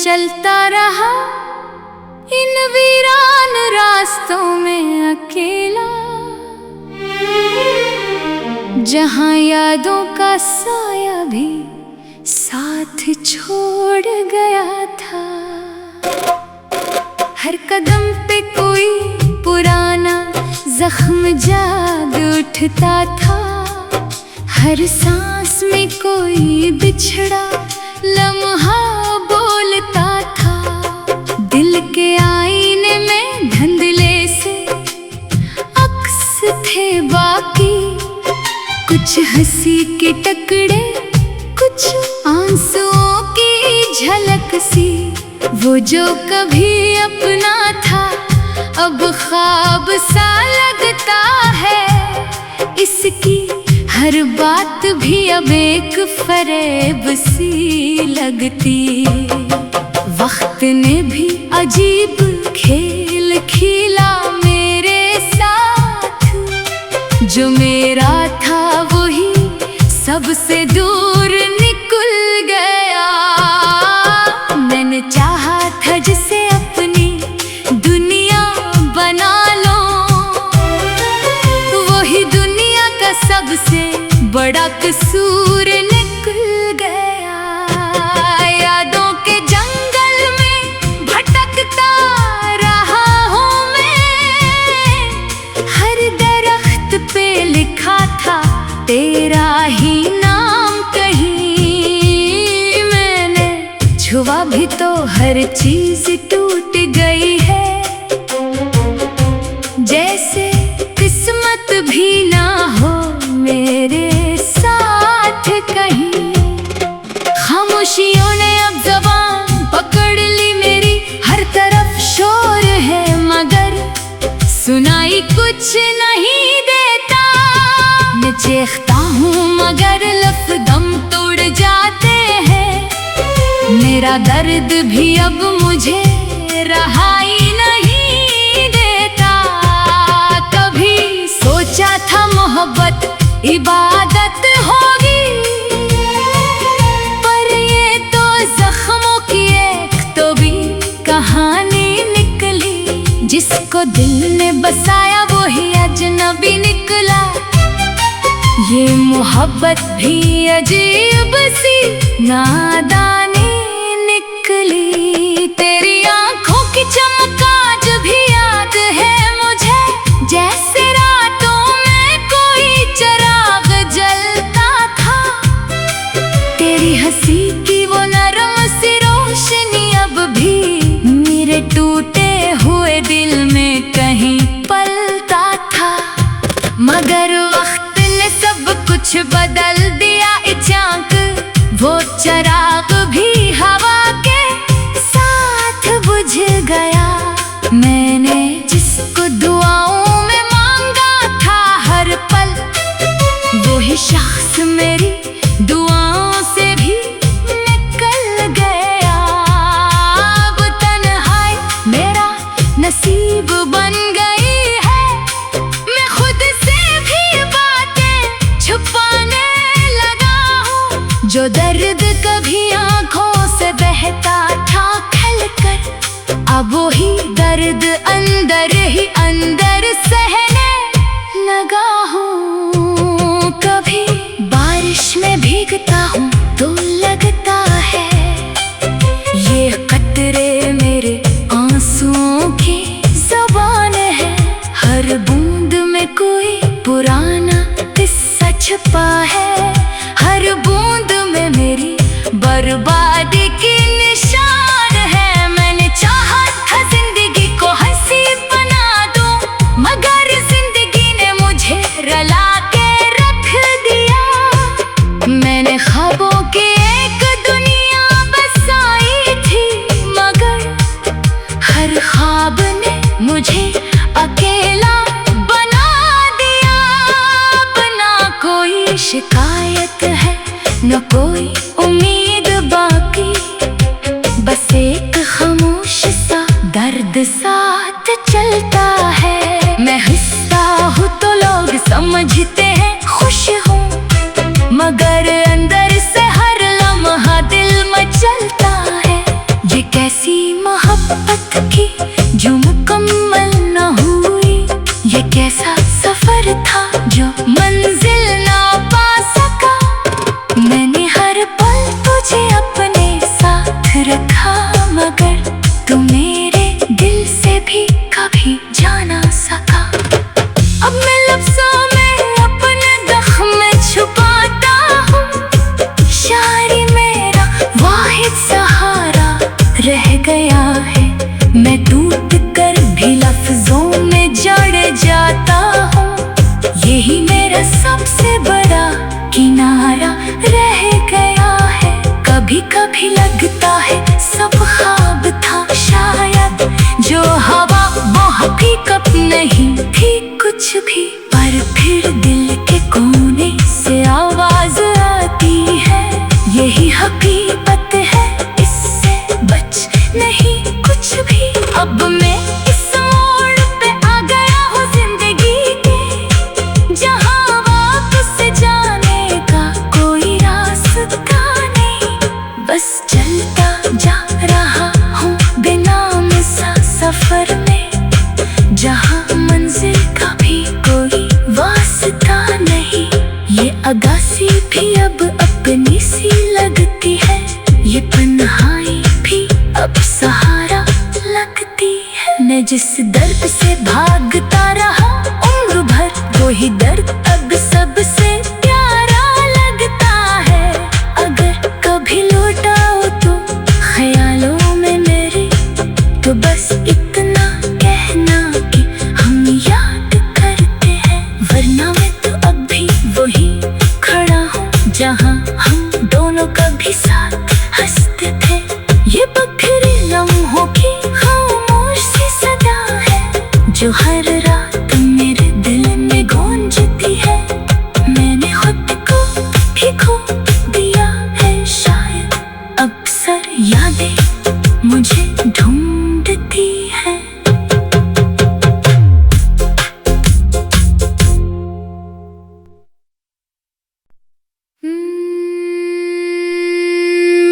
चलता रहा इन वीरान रास्तों में अकेला, जहां यादों का साया भी साथ छोड़ गया था। हर कदम पे कोई पुराना जख्म जाग उठता था, हर सांस में कोई बिछड़ा लम्हा बोलता था। दिल के आईने में धुंधले से अक्स थे बाकी, कुछ हंसी के टुकड़े, कुछ आंसुओं की झलक सी। वो जो कभी अपना था अब ख्वाब सा लगता है, इसकी हर बात भी अब एक फरेब सी लगती। वक्त ने भी अजीब खेल खेला मेरे साथ, जो मेरा था वही सबसे दूर निकल गया। मैंने चाहा था जिसे अपनी दुनिया बना लो, वही दुनिया का सबसे बड़ा कसूर निकल गया। यादों के जंगल में भटकता रहा हूँ मैं, हर दरख्त पे लिखा था तेरा ही नाम कहीं। मैंने छुआ भी तो हर चीज टूट गई है, जैसे किस्मत भी ना हो मेरे साथ कहीं। खामोशियों ने अब ज़बान पकड़ ली मेरी, हर तरफ शोर है मगर सुनाई कुछ नहीं देता। मैं चीखता हूँ मगर लफ्ज़ दम तोड़ जाते हैं, मेरा दर्द भी अब मुझे रहाई नहीं देता। कभी सोचा था मोहब्बत इबादत होगी, पर ये तो जख्मों की एक तो भी कहानी निकली। जिसको दिल ने बसाया वो ही अजनबी निकला, ये मोहब्बत भी अजीब सी नादानी निकली। तेरी आंखों की चमक आज भी याद है मुझे, जैसे रातों में कोई चिराग जलता था। तेरी हंसी की वो नरम सी रोशनी अब भी मेरे टूटे हुए दिल में कहीं पलता था। मगर वक्त ने सब कुछ बदल दिया अचानक, वो चिराग भी हवा के साथ बुझ गया। मैंने जिसको दुआओं में मांगा था हर पल, वही शख्स मेरी दुआओं से भी निकल गया। अब तन्हाई मेरा नसीब बन गई है, मैं खुद से भी बातें छुपाने लगा हूँ। जो दर्द कभी आंखों से बहता था खलकर, अब वही दर्द अंदर ही अंदर सहने लगा हूँ। कभी बारिश में भीगता हूँ तो लगता है ये कतरे मेरे आंसुओं की ज़बान है। हर बूंद में कोई पुराना किस्सा छुपा है, हर बूंद में मेरी बर्बादी की निशान है। मैंने चाहा था जिंदगी को हंसी बना दूं, मगर जिंदगी ने मुझे रला के रख दिया। मैंने ख्वाबों की एक दुनिया बसाई थी, मगर हर ख्वाब ने मुझे अकेला बना दिया। अब ना कोई शिकायत है न कोई उम्मीद बाकी, बस एक खामोश सा दर्द साथ चलता है। मैं हंसता हूँ तो लोग समझते हैं खुश हूँ, मगर अंदर से हर लम्हा दिल मचलता है। ये मुझे अपने साथ रखा, मगर तू मेरे दिल से भी कभी जा ना सका। अब मैं लफ्ज़ों में अपने ज़ख्म छुपाता हूँ, शायरी मेरा वाहिद सहारा रह गया है। मैं टूट कर भी लफ्ज़ों में जड़ जाता हूँ, यही मेरा सबसे बड़ा किनारा रह गया है। कभी कभी लगता है सब ख्वाब था शायद, जो हवा वो हकीकत नहीं थी कुछ भी। पर फिर दिल के कोने से आवाज आती है, यही हकीकत है, इससे बच नहीं कुछ भी। अब मैं इस मोड़ पे आ गया हूँ जिंदगी के, जहाँ वापस जाने का कोई रास्ता नहीं। बस चलता जा रहा हूँ बेनाम सा सफर में, जहाँ मंजिल का भी कोई वास्ता नहीं। ये अगासी भी अब अपनी सी लगती है, ये तन्हाई भी अब सहारा लगती है। मैं जिस दर्द से भागता रहा उम्र भर, वही दर्द अब सबसे प्यारा लगता है। अगर कभी लौटाओ तो ख्यालों में मेरे, तो बस इतना कहना कि हम याद करते हैं। वरना मैं तो अब भी वही खड़ा हूँ, जहाँ हम दोनों कभी साथ हंसते थे। ये बखरे लम्हों की खामोश सी सदा है, जो हर रात मेरे दिल में गूंजती है। मैंने खुद को भी खो दिया है शायद, अक्सर यादें मुझे ढूंढती है।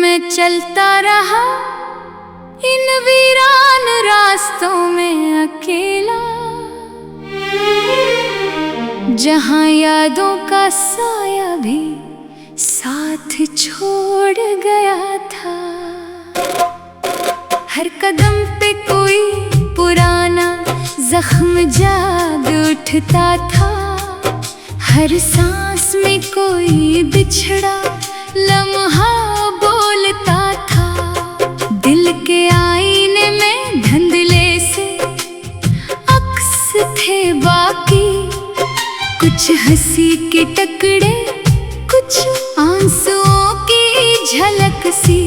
मैं चलता रहा इन वीरान रास्तों में अकेला, जहाँ यादों का साया भी साथ छोड़ गया था। हर कदम पे कोई पुराना जख्म जाग उठता था, हर सांस में कोई बिछड़ा लम्हा बोलता था। दिल के आईने में धुंधले से अक्स थे बाकी, कुछ हंसी के टुकड़े, कुछ आंसुओं की झलक सी।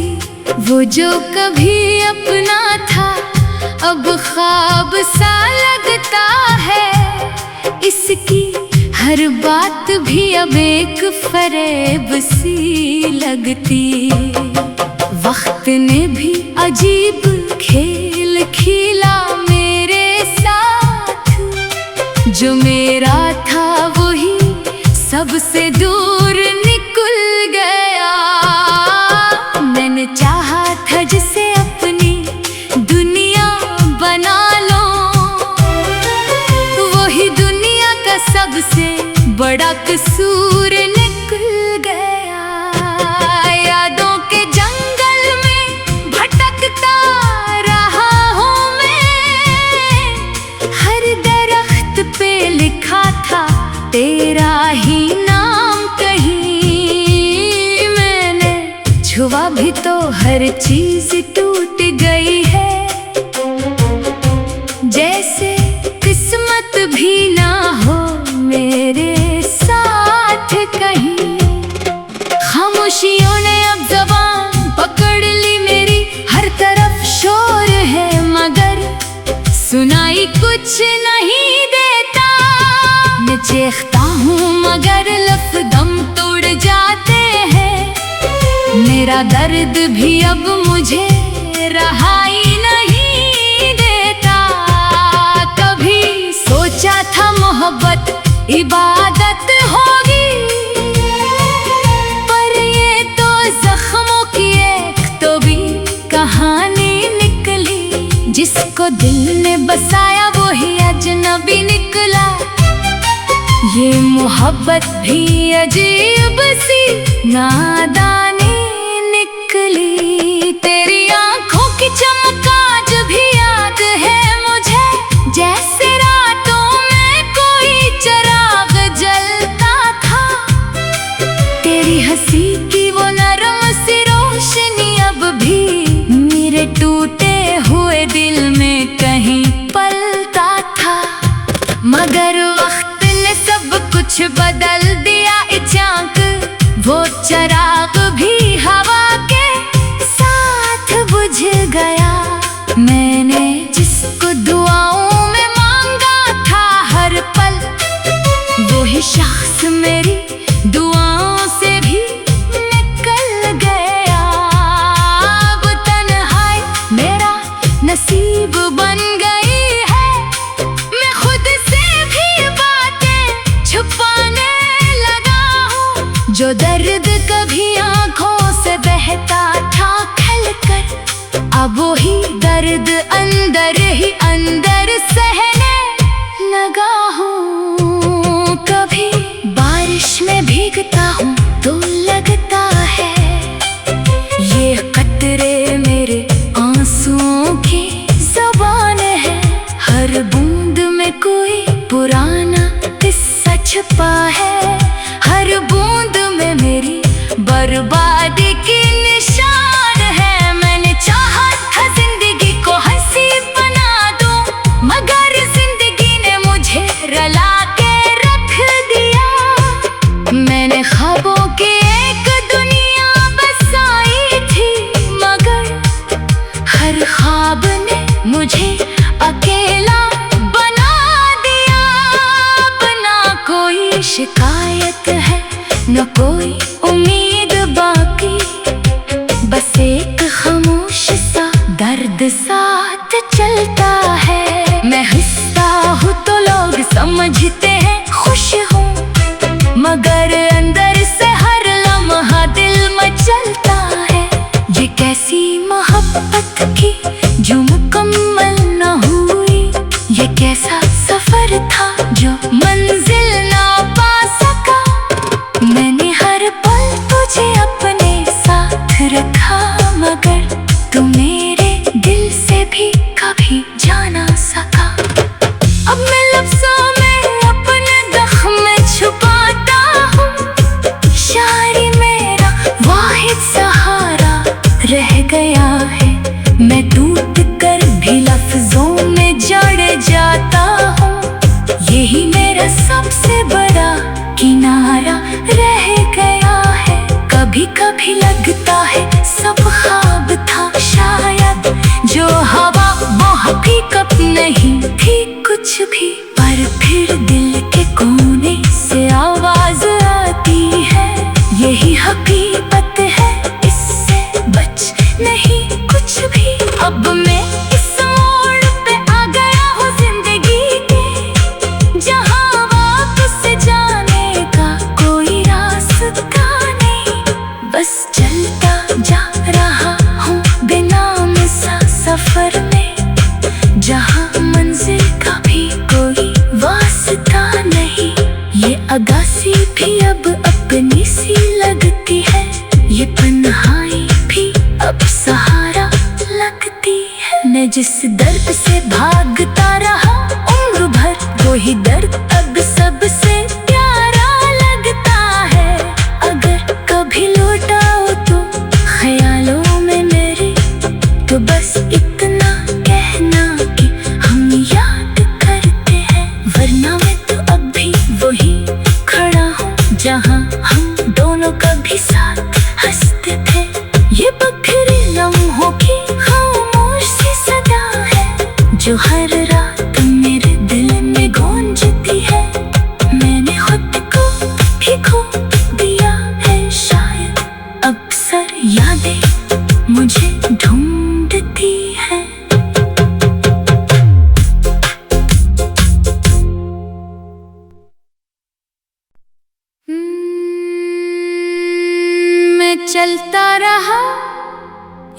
वो जो कभी अपना था अब ख्वाब सा लगता है, इसकी हर बात भी अब एक फरेब सी लगती। वक्त ने भी अजीब खेल खेला मेरे साथ, जो मेरा था वही सबसे दूर निकल गया। मैंने चाहा था जिसे अपनी दुनिया बना लो, वही दुनिया का सबसे बड़ा कसूर निकल गया। यादों के जंगल में भटकता रहा हूँ मैं, हर दरख्त पे लिखा था तेरा ही नाम कहीं। मैंने छुआ भी तो हर चीज टूट गई है, जैसे किस्मत भी ना हो मेरे साथ कहीं। खामोशियों ने अब ज़बान पकड़ ली मेरी, हर तरफ शोर है मगर सुनाई कुछ नहीं देता। मैं चीखता हूँ मगर लफ्ज़ दम तोड़ जाते हैं, मेरा दर्द भी अब मुझे रहाई नहीं देता। कभी सोचा था मोहब्बत इबादत होगी, पर ये तो जख्मों की एक तो भी कहानी निकली। जिसको दिल ने बसाया वो ही अजनबी निकला। ये मोहब्बत भी अजीब सी नादानी निकली। दर्द अंदर ही अंदर सहने लगा हूँ। कभी बारिश में भीगता हूँ तो लगता है ये कतरे मेरे आंसुओं की ज़ुबान है। हर बूंद में कोई पुराना किस्सा छुपा है, हर बूंद में मेरी बर्बादी की निशान है। मैंने चाहा था जिंदगी को हंसी बना दूं, मगर जिंदगी ने मुझे रुला के रख दिया। मैंने ख्वाबों की एक दुनिया बसाई थी, मगर हर ख्वाब ने मुझे अकेला बना दिया। अब ना कोई शिकायत है न कोई उम्मीद बाकी, बस एक खामोश सा दर्द साथ चलता है। मैं हंसता हूँ तो लोग समझते हैं खुश हूँ, मगर अंदर से हर लम्हा दिल मचलता है। ये कैसी मोहब्बत की जो मुकम्मल न हुई, ये कैसा सफर था जो मंजिल ना पा सका। मैंने हर पल तुझे अपने साथ रखा, मगर तू मेरे दिल से भी कभी जा ना सका। अब मैं लफ्ज़ों में अपने ज़ख्म छुपाता हूँ, शायरी मेरा वाहिद सहारा रह गया है। मैं टूट कर भी लफ्ज़ों में जड़ जाता हूँ, यही मेरा सबसे बड़ा किनारा रह गया है। कभी कभी लगता है सब ख्वाब था शायद, जो हवा वो हकीकत नहीं थी कुछ भी। पर फिर दिल के कोने से आवाज आती है, यही हकीकत है, इससे बच नहीं कुछ भी। अब मैं इस मोड़ पे आ गया हूँ जिंदगी के, जहाँ वापस जाने का कोई रास्ता नहीं। बस चलता जा रहा हूँ बेनाम सा सफर में, जहाँ मंजिल का भी कोई वास्ता नहीं। ये अगासी भी अब अपनी सी लगती है, ये तन्हाई भी अब सहारा लगती है। मैं जिस दर्द से भागता रहा उम्र भर, वही दर्द अब सबसे प्यारा लगता है। अगर कभी लौटाओ तो ख्यालों में मेरे, तो बस इतना कहना कि हम याद करते हैं। वरना मैं तो अब भी वही खड़ा हूँ जहाँ हम दोनों कभी साथ हंसते थे। ये बखरे लम्हों की खामोश सी सदा है, जो हर रात मेरे दिल में गूंजती है। मैंने खुद को भी खो दिया है शायद, अक्सर यादें मुझे ढूंढती है। मैं चलता रहा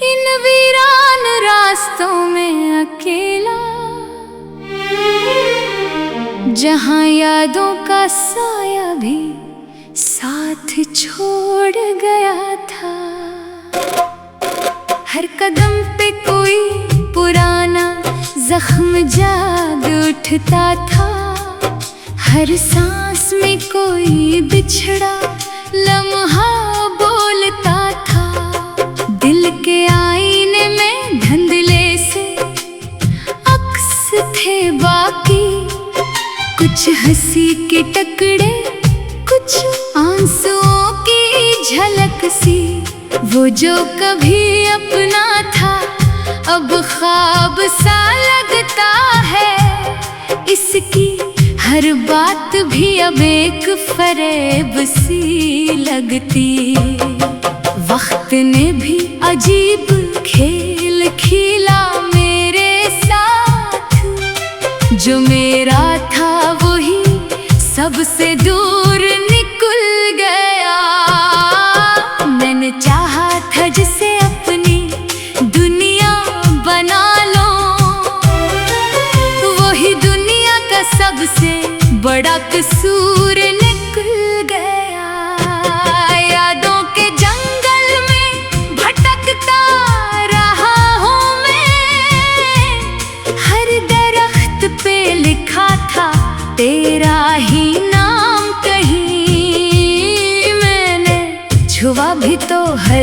इन वीरान रास्तों में अकेला, जहाँ यादों का साया भी साथ छोड़ गया था। हर कदम पे कोई पुराना जख्म जाग उठता था, हर सांस में कोई बिछड़ा लम्हा बोलता था। दिल के आईने में धुंधले से अक्स थे बाकी, कुछ हंसी के टुकड़े, कुछ आंसुओं की झलक सी। वो जो कभी अपना था अब ख्वाब सा लगता है। इसकी हर बात भी अब एक फरेब सी लगती। वक्त ने भी अजीब खेल खेला मेरे साथ, जो मेरा था वही सबसे दूर निकल गया। मैंने चाहा था जिसे अपनी दुनिया बना लो,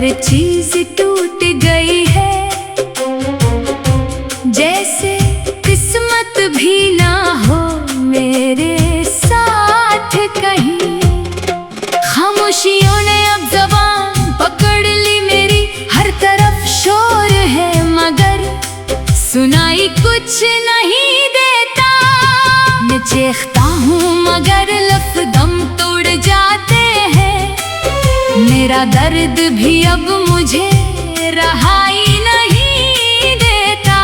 हर चीज टूट गई है, जैसे किस्मत भी ना हो मेरे साथ कहीं। खामोशियों ने अब ज़बान पकड़ ली मेरी, हर तरफ शोर है मगर सुनाई कुछ नहीं देता। मैं चीखता हूँ मगर लफ्ज़ दम तोड़ जाते हैं। मेरा दर्द भी अब मुझे रहाई नहीं देता।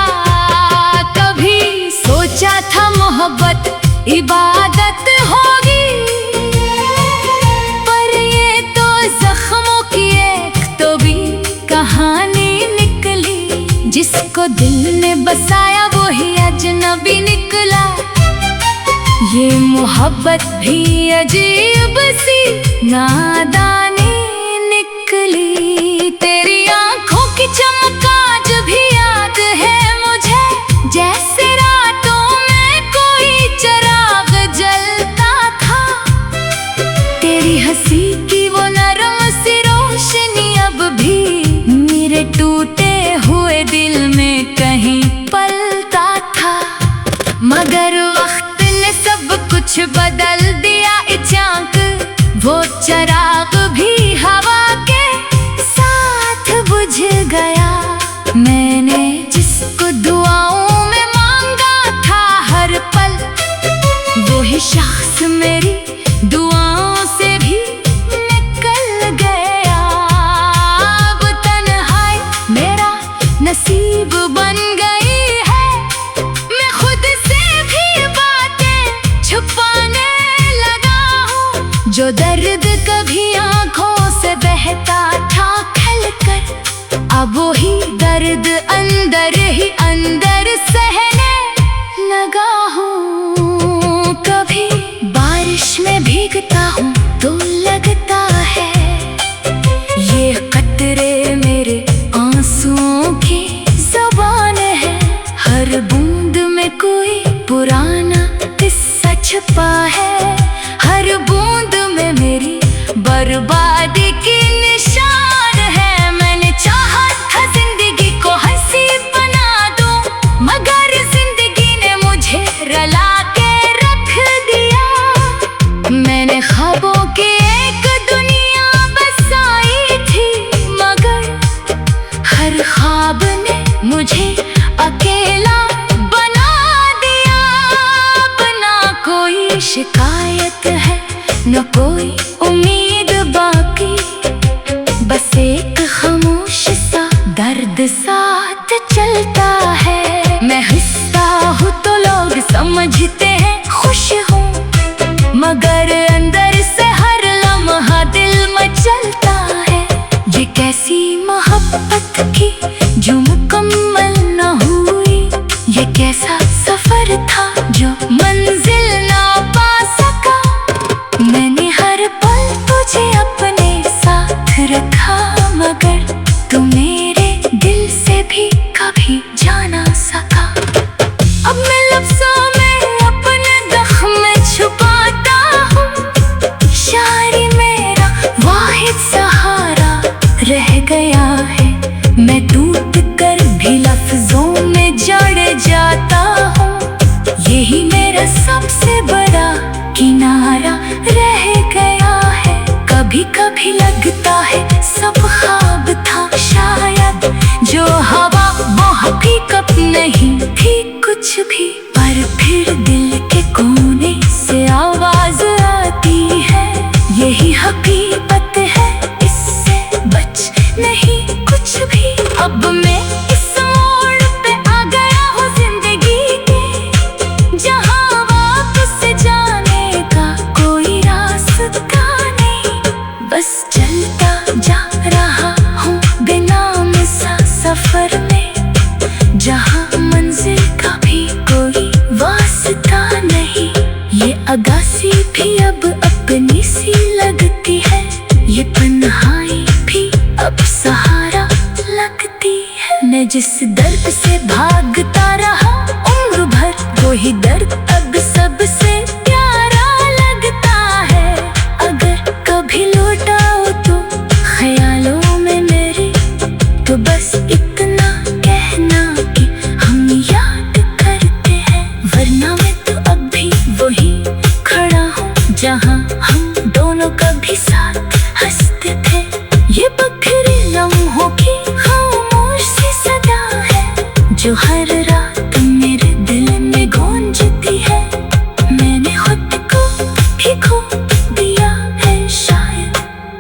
कभी सोचा था मोहब्बत इबादत होगी, पर ये तो जख्मों की एक तो भी कहानी निकली। जिसको दिल ने बसाया वो ही अजनबी निकला। ये मोहब्बत भी अजीब सी नादानी निकली। तेरी आंखों की चमक आज भी याद है मुझे, जैसे रातों में कोई चिराग जलता था। तेरी हंसी की वो नरम सी रोशनी अब भी मेरे टूटे हुए दिल में कहीं पलता था। मगर वक्त ने सब कुछ बदल दिया अचानक, वो चिराग भी हवा के साथ बुझ गया। मैंने जिसको दुआओं में मांगा था हर पल, वो ही शख्स मेरी दुआओं से भी निकल गया। अब तन्हाई मेरा नसीब बन गई है, मैं खुद से भी बातें छुपाने लगा हूँ। जो दर्द कभी आंखों से बहता था खलकर, अब वो ही दर्द अंदर ही अंदर सहने लगा हूँ। कभी बारिश में भीगता हूँ तो लगता है ये कतरे मेरे आंसुओं की ज़बान है। हर बूंद में कोई पुराना किस्सा छुपा है, हर बूंद में मेरी बर्बादी की निशान है। मैंने चाहा था जिंदगी को हंसी बना दूं, मगर जिंदगी ने मुझे रुला के रख दिया। मैंने ख्वाबों की एक दुनिया बसाई थी, मगर हर ख्वाब ने मुझे अकेला बना दिया। अब ना कोई शिकायत है न कोई उम्मीद बाकी, बस एक खामोश सा दर्द साथ चलता है। मैं हंसता हूँ तो लोग समझते हैं खुश हूँ, मगर अंदर से हर लम्हा दिल मचलता है। ये कैसी मोहब्बत की जो मुकम्मल न हुई, ये कैसा सफर था जो मंजिल ना पा सका। मैंने हर पल तुझे अपने साथ रखा, मगर तू मेरे दिल से भी कभी जा ना सका। अब मैं लफ्ज़ों में अपने ज़ख्म छुपाता हूँ, शायरी मेरा वाहिद सहारा रह गया है। मैं टूट कर भी लफ्ज़ों में जड़ जाता हूँ, यही मेरा सबसे बड़ा किनारा रह गया है। कभी कभी लगता है सब ख्वाब था शायद, जो हवा वो हकीकत नहीं थी कुछ भी। पर फिर दिल के कोने से आवाज आती है, यही हकीकत है, इससे बच नहीं कुछ भी। अब मैं इस मोड़ पे आ गया हूँ जिंदगी के, जहाँ वापस जाने का कोई रास्ता नहीं। बस चलता जा रहा हूँ बेनाम सा सफर में, जहाँ मंजिल का भी कोई वास्ता नहीं। ये अगासी भी अब अपनी सी लगती है, ये तन्हाई भी अब सहारा लगती है। मैं जिस दर्द से भागता रहा उम्र भर, वही दर्द अब सबसे प्यारा लगता है। अगर कभी लौटाओ तो ख्यालों में मेरे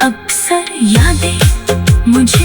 अक्सर यादें मुझे